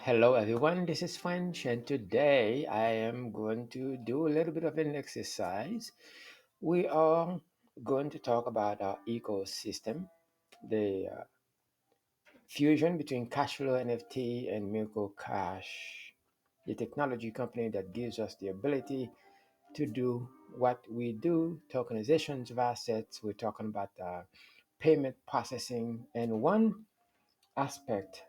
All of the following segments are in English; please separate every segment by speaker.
Speaker 1: Hello everyone, this is French, and today I am going to do a little bit of an exercise. We are going to talk about our ecosystem, the fusion between Cashflow NFT and Miracle Cash, the technology company that gives us the ability to do what we do, tokenizations of assets. We're talking about payment processing, and one aspect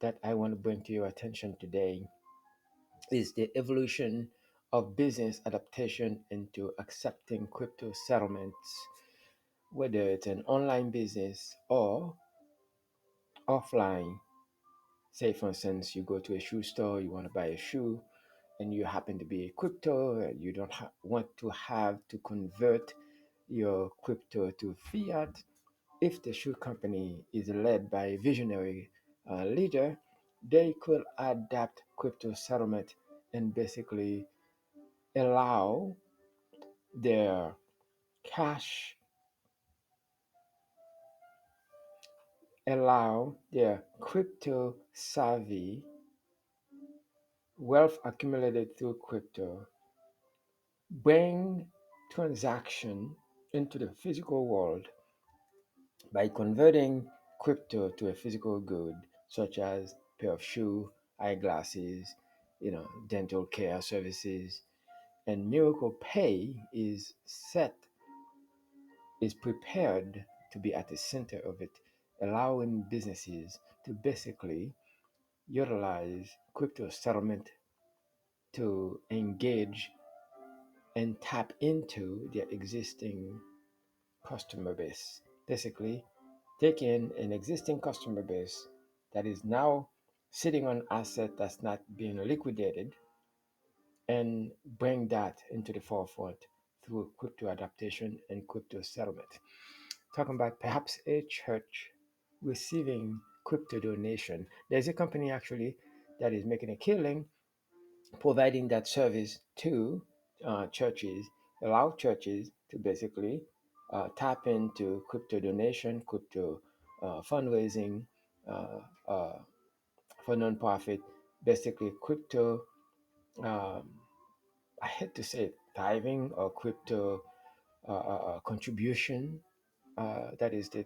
Speaker 1: that I want to bring to your attention today is the evolution of business adaptation into accepting crypto settlements, whether it's an online business or offline. Say, for instance, you go to a shoe store, you want to buy a shoe, and you happen to be a crypto, and you don't want to have to convert your crypto to fiat. If the shoe company is led by a visionary leader, they could adapt crypto settlement and basically allow their cash, allow their crypto savvy wealth accumulated through crypto bring transaction into the physical world by converting crypto to a physical good such as pair of shoe, eyeglasses, dental care services. And Miracle Pay is prepared to be at the center of it, allowing businesses to basically utilize crypto settlement to engage and tap into their existing customer base. Basically, taking an existing customer base that is now sitting on asset that's not being liquidated and bring that into the forefront through crypto adaptation and crypto settlement. Talking about perhaps a church receiving crypto donation. There's a company actually that is making a killing providing that service to churches, allow churches to basically tap into crypto donation, crypto fundraising uh, uh, for nonprofit, basically crypto. Um, I hate to say it, tithing or crypto contribution. That is the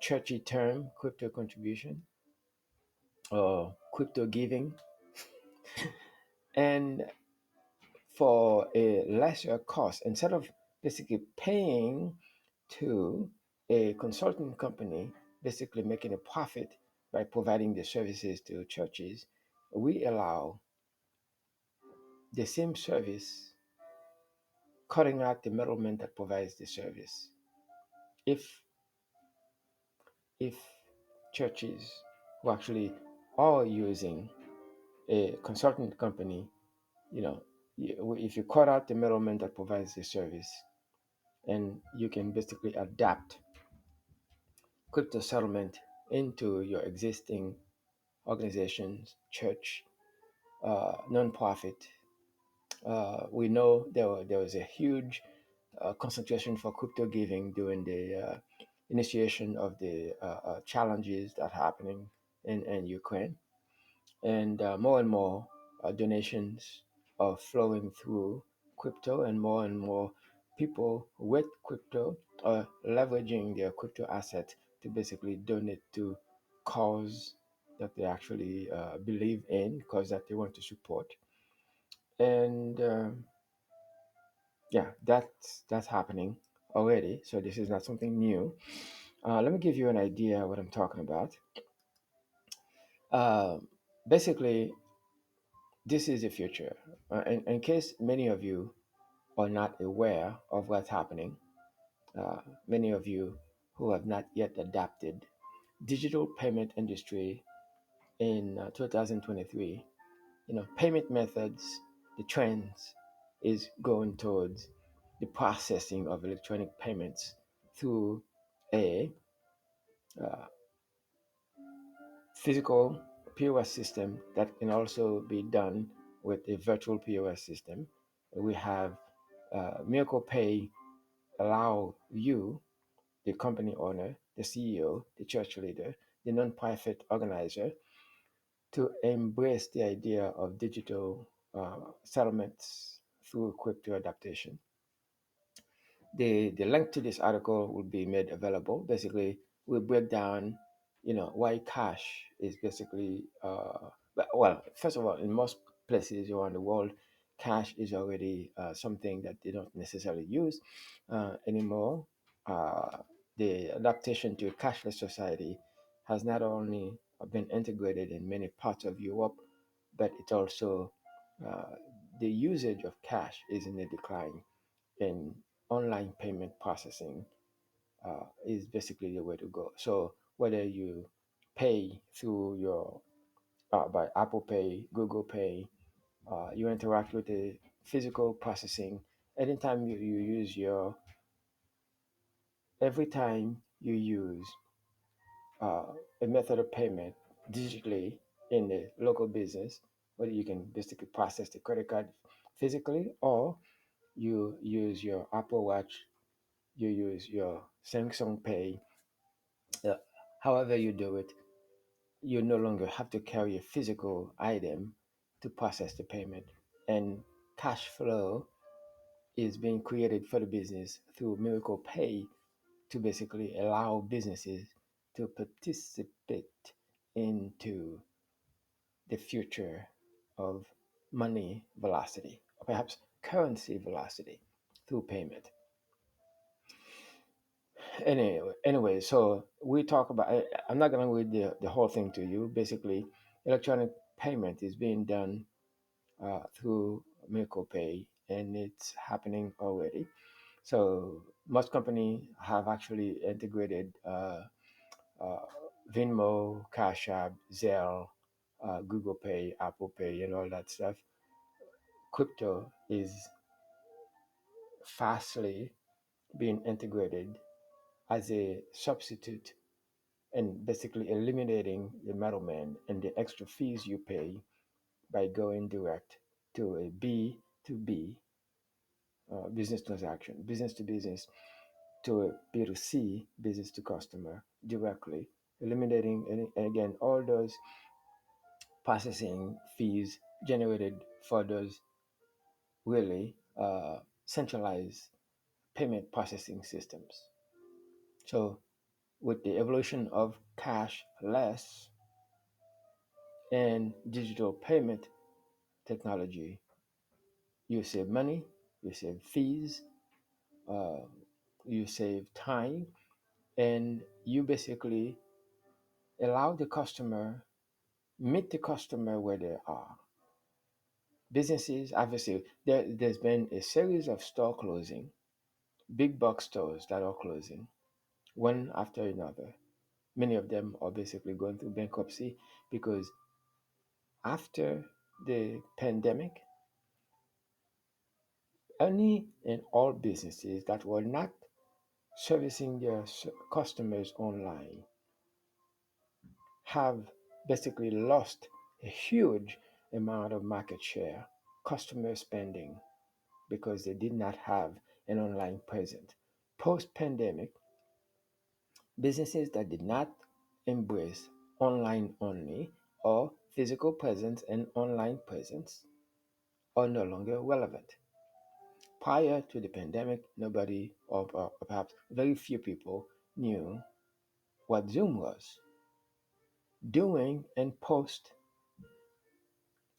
Speaker 1: churchy term, crypto contribution or crypto giving, and for a lesser cost, instead of basically paying to a consulting company, basically making a profit by providing the services to churches, we allow the same service, cutting out the middleman that provides the service. If if churches who actually are using a consultant company, you know, if you cut out the middleman that provides the service, and you can basically adapt crypto settlement into your existing organizations, church, nonprofit. We know there was a huge concentration for crypto giving during the initiation of the challenges that are happening in Ukraine. And more donations are flowing through crypto, and more people with crypto are leveraging their crypto asset to basically donate to cause that they actually believe in, cause that they want to support. And yeah, that's happening already. So this is not something new. Let me give you an idea what I'm talking about. Uh, Basically, this is the future. In case many of you are not aware of what's happening, many of you who have not yet adapted digital payment industry in 2023, payment methods, the trends is going towards the processing of electronic payments through a uh, physical POS system that can also be done with a virtual POS system. We have Miracle Pay allow you, the company owner, the CEO, the church leader, the nonprofit organizer, to embrace the idea of digital settlements through crypto adaptation. The link to this article will be made available. Basically, we break down, why cash is basically, well, first of all, in most places around the world, cash is already something that they don't necessarily use anymore. Uh, the adaptation to a cashless society has not only been integrated in many parts of Europe, but it also uh, the usage of cash is in a decline, and online payment processing is basically the way to go. So whether you pay through your by Apple Pay, Google Pay, you interact with the physical processing. Anytime you use your every time you use uh, a method of payment digitally in the local business, whether you can basically process the credit card physically, or you use your Apple Watch, you use your Samsung Pay, uh, however you do it, you no longer have to carry a physical item to process the payment. And cash flow is being created for the business through Miracle Pay to basically allow businesses to participate into the future of money velocity, or perhaps currency velocity through payment. Anyway, so we talk about. I'm not gonna read the whole thing to you. Basically, electronic payment is being done through Miracle Pay, and it's happening already. So most companies have actually integrated uh, Venmo, Cash App, Zelle, Google Pay, Apple Pay, and all that stuff. Crypto is fastly being integrated as a substitute, and basically eliminating the middleman and the extra fees you pay by going direct to a B2B business transaction, business to business, to a B2C, business to customer directly, eliminating, and again, all those processing fees generated for those really centralized payment processing systems. So, with the evolution of cashless and digital payment technology, you save money, you save fees, uh, you save time, and you basically allow the customer, meet the customer where they are. Businesses, obviously, there's been a series of store closing, big box stores that are closing one after another. Many of them are basically going through bankruptcy because after the pandemic, any and all businesses that were not servicing their customers online have basically lost a huge amount of market share, customer spending, because they did not have an online presence. Post pandemic, businesses that did not embrace online only or physical presence and online presence are no longer relevant. Prior to the pandemic, nobody, or perhaps very few people, knew what Zoom was. During and post,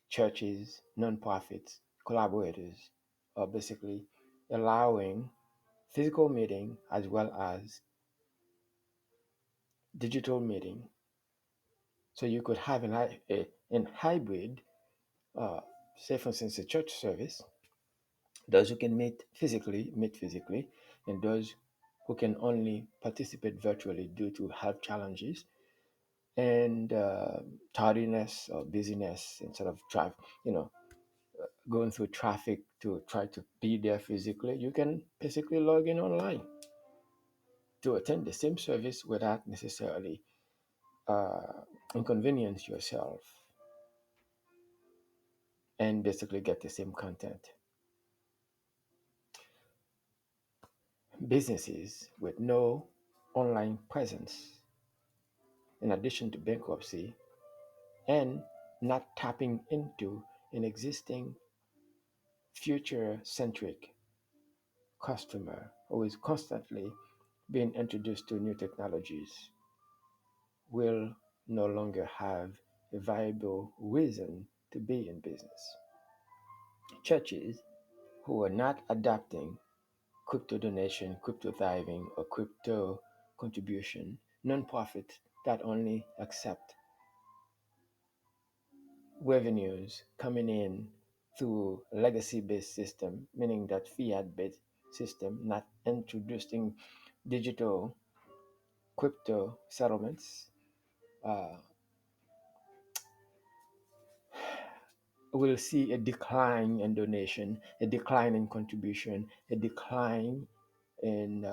Speaker 1: churches, nonprofits, collaborators are basically allowing physical meeting as well as digital meeting. So you could have an hybrid, uh, say for instance, a church service, those who can meet physically, and those who can only participate virtually due to health challenges and tardiness or busyness, instead of you know, going through traffic to try to be there physically. You can basically log in online to attend the same service without necessarily uh, inconvenience yourself, and basically get the same content. Businesses with no online presence, in addition to bankruptcy and not tapping into an existing future centric customer who is constantly being introduced to new technologies will no longer have a viable reason to be in business. Churches who are not adapting crypto donation, crypto thriving, or crypto contribution, nonprofit that only accept revenues coming in through legacy-based system, meaning that fiat-based system, not introducing digital crypto settlements, uh, will see a decline in donation, a decline in contribution, a decline in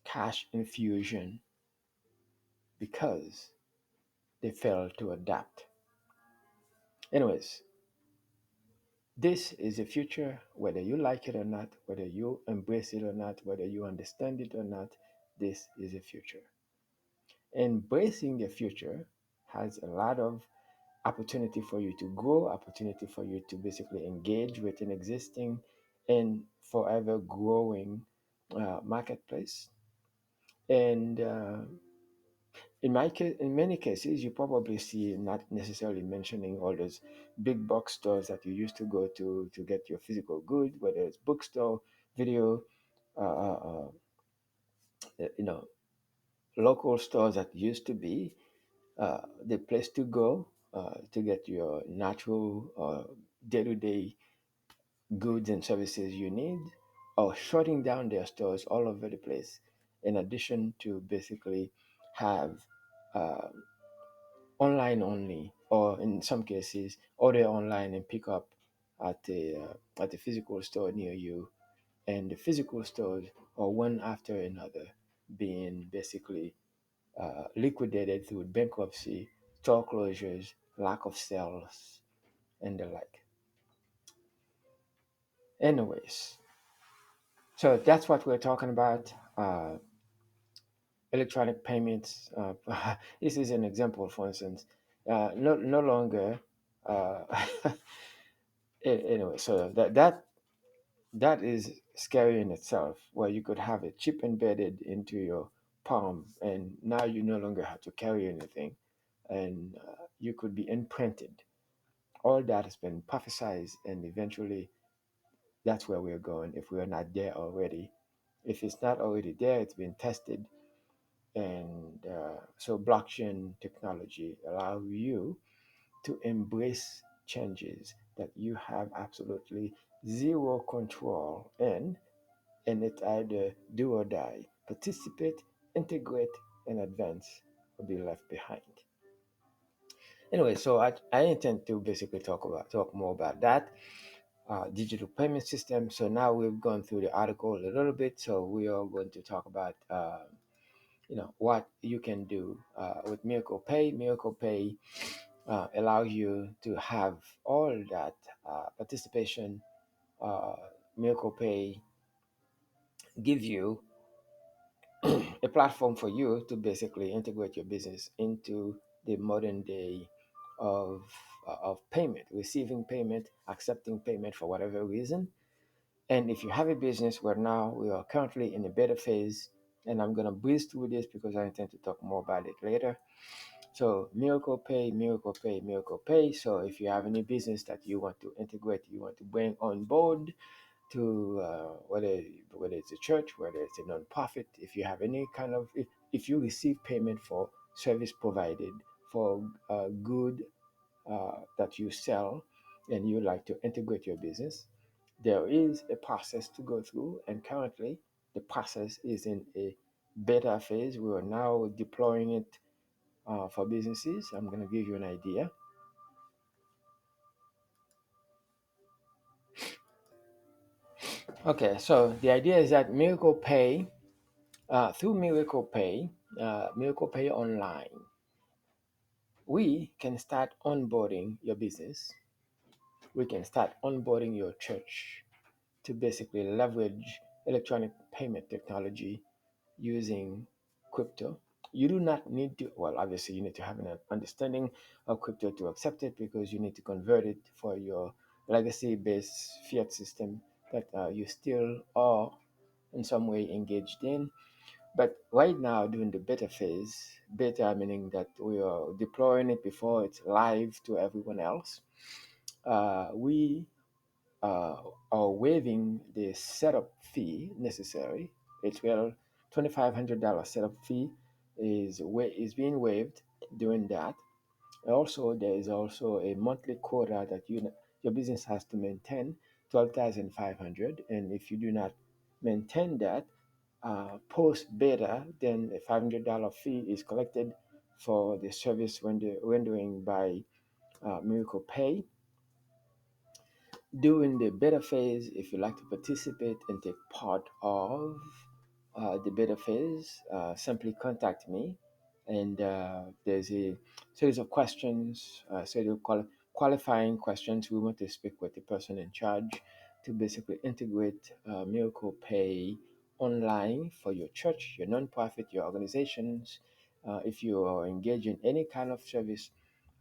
Speaker 1: cash infusion because they fail to adapt. Anyways, this is a future, whether you like it or not, whether you embrace it or not, whether you understand it or not, this is a future. Embracing the future has a lot of opportunity for you to grow, opportunity for you to basically engage with an existing and forever growing marketplace. And in my case, in many cases, you probably see not necessarily mentioning all those big box stores that you used to go to get your physical good, whether it's bookstore, video, uh, uh, uh, you know, local stores that used to be the place to go to get your natural day-to-day goods and services you need, or shutting down their stores all over the place. In addition to basically have uh, online only, or in some cases, order online and pick up at the physical store near you. And the physical stores are one after another being basically liquidated through bankruptcy, store closures, lack of sales, and the like. Anyways, so that's what we're talking about. Electronic payments. This is an example, for instance. No longer. Uh, anyway, so that is scary in itself, where you could have a chip embedded into your palm, and now you no longer have to carry anything, and you could be imprinted. All that has been prophesized, and eventually that's where we're going if we're not there already. If it's not already there, it's been tested. And so blockchain technology allow you to embrace changes that you have absolutely zero control in, and it either do or die, participate, integrate, and advance, or be left behind. Anyway, so I intend to basically talk more about that digital payment system. So now we've gone through the article a little bit, so we are going to talk about what you can do with Miracle Pay. Miracle Pay allows you to have all that participation. Uh, Miracle Pay gives you a platform for you to basically integrate your business into the modern day of payment, receiving payment, accepting payment for whatever reason. And if you have a business, where now we are currently in a beta phase, and I'm gonna breeze through this because I intend to talk more about it later. So Miracle Pay, Miracle Pay, Miracle Pay. So if you have any business that you want to integrate, you want to bring on board to whether it's a church, whether it's a nonprofit, if you have any kind of if you receive payment for service provided for good that you sell, and you like to integrate your business, there is a process to go through, and currently the process is in a beta phase. We are now deploying it for businesses. I'm going to give you an idea. Okay, so the idea is that Miracle Pay, through Miracle Pay Online, we can start onboarding your business. We can start onboarding your church to basically leverage electronic payment technology using crypto You do not need to, well, obviously, you need to have an understanding of crypto to accept it because you need to convert it for your legacy based fiat system that you still are in some way engaged in. But right now, during the beta phase, beta meaning that we are deploying it before it's live to everyone else, we uh, are waiving the setup fee necessary. It's well, $2,500 setup fee is being waived during that. Also, there is also a monthly quota that your business has to maintain, 12,500, and if you do not maintain that post beta, then a $500 fee is collected for the service rendering by Miracle Pay. During the beta phase, if you'd like to participate and take part of the beta phase, simply contact me. And there's a series of questions, series of qualifying questions. We want to speak with the person in charge to basically integrate Miracle Pay online for your church, your nonprofit, your organizations. If you are engaged in any kind of service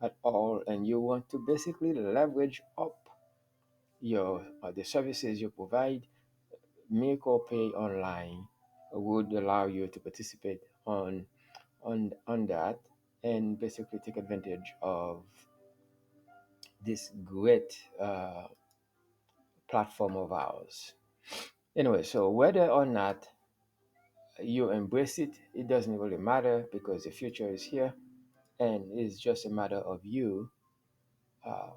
Speaker 1: at all and you want to basically leverage up your the services you provide, make or pay online would allow you to participate on that and basically take advantage of this great platform of ours. Anyway, so whether or not you embrace it, it doesn't really matter because the future is here and it's just a matter of you uh,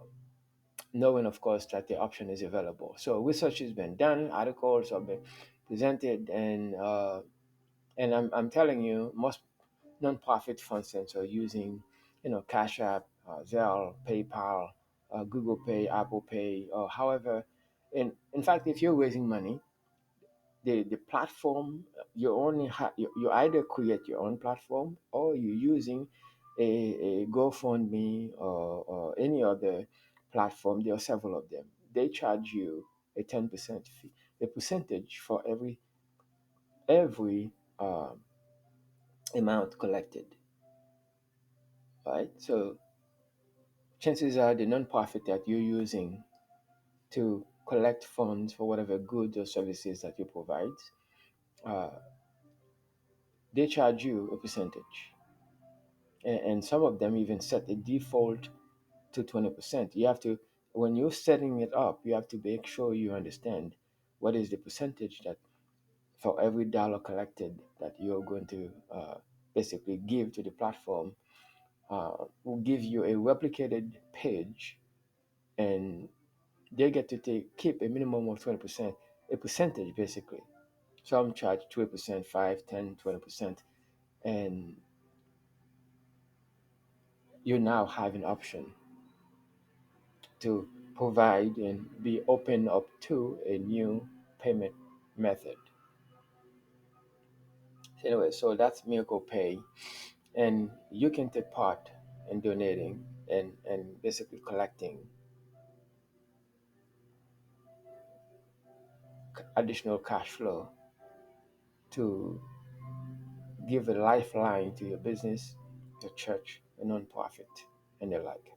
Speaker 1: knowing, of course, that the option is available. So research has been done, articles have been presented, and I'm telling you, most nonprofit functions are using, Cash App, Zelle, PayPal, Google Pay, Apple Pay, or however. In fact, if you're raising money, the platform you only you either create your own platform or you're using a GoFundMe or any other platform. There are several of them. They charge you a 10% fee, a percentage for every um, amount collected, right? So chances are the nonprofit that you're using to collect funds for whatever goods or services that you provide, uh, they charge you a percentage. And some of them even set a default to 20%. You have to, when you're setting it up, you have to make sure you understand what is the percentage that for every dollar collected that you're going to basically give to the platform will give you a replicated page, and they get to keep a minimum of 20%, a percentage basically. Some charge 2%, 5, 10, 20%, and you now have an option to provide and be open up to a new payment method. Anyway, so that's Miracle Pay, and you can take part in donating and basically collecting additional cash flow to give a lifeline to your business, your church, a nonprofit, and the like.